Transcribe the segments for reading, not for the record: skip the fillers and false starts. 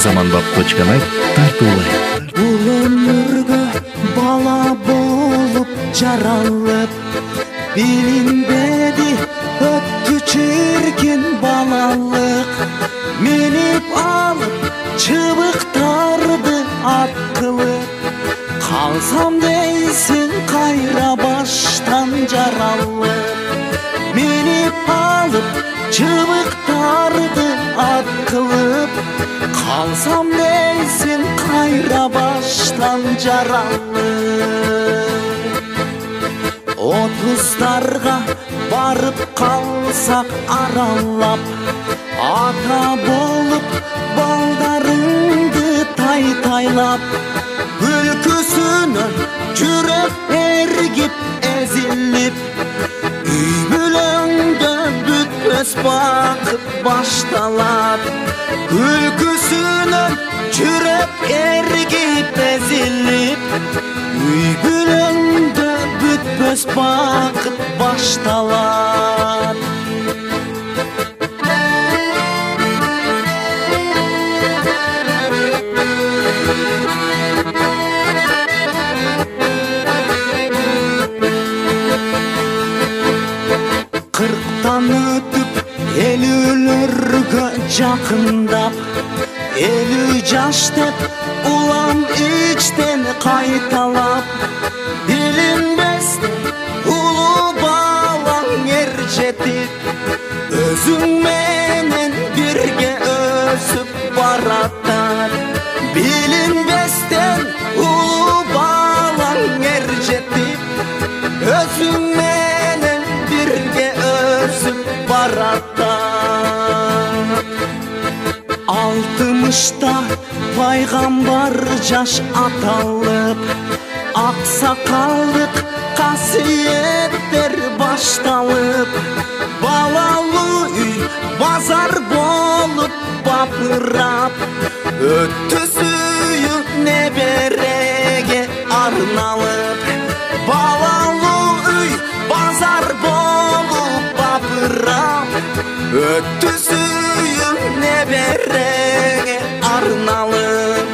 Zamanbap.net тартуулайт. Бул өмүргө бала болуп жаралып, билинбеди өттү чиркин балалык. Минип алып чыбыктарды ат кылып, калсам дейсиң кайра баштан жаралып. Минип алып чыбыктарды ат кылып, калсам дейсиң кайра баштан жаралып. Отуздарга барып калсак аралап, ата болуп балдарыңды тайтайлап, күлкүсүнөн жүрөк эргип эзилип, үй бүлөңдө бүтпөс бакыт башталат. Күлкүсүнөн жүрөк эргип эзилип, үй бүлөңдө бүтпөс бакыт башталат. Кырктан өтүп элүүлөргө жакындап, 50 жаш деп улам ичтен кайталап, билинбестен улуу балаң ер жетип, өзүң менен бирге өсүп баратат. Билинбестен улуу балаң ер жетип, өзүң менен бирге өсүп баратат. 60-та пайгамбар жаш аталып, аксакалдык касиеттер башталып, балалуу үй базар болуп бапырап, өттү сүйүү небереге арналып, балалуу үй базар болуп бапырап, өттү сүйүү небереге арналып.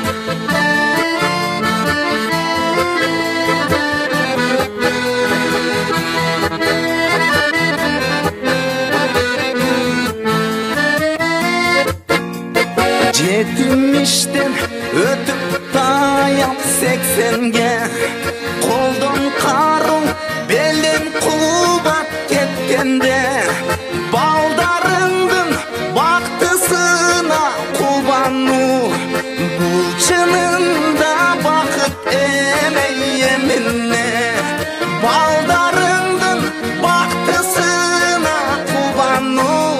Жетимиштен өтүп таяп 80-ге, колдон карың белден кулбат кеткенде, балдарыңдын бактысына кулбануу, бул чынында бакыт эмей эмне. Балдарыңдын бактысына кулбануу,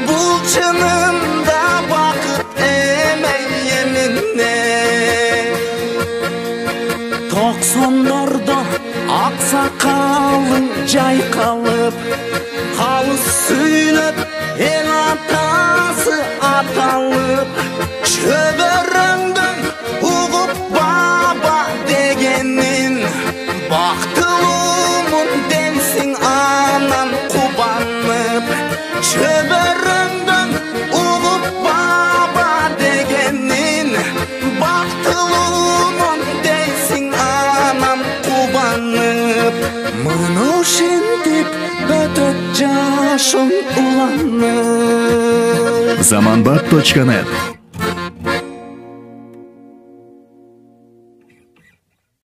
бул чынында бакыт эмей эмне. 90-дордо аксакалың жайкалып, калыс сүйлөп эл атасы аталып, чөбөрөңдөн угуп баба дегенин, бактылуумун дейсиң анан кубанып. Чөбөрөңдөн угуп баба дегенин, бактылуумун дейсиң анан кубанып. Мына ошентип өтөт жашың уланып. Zamanbap.net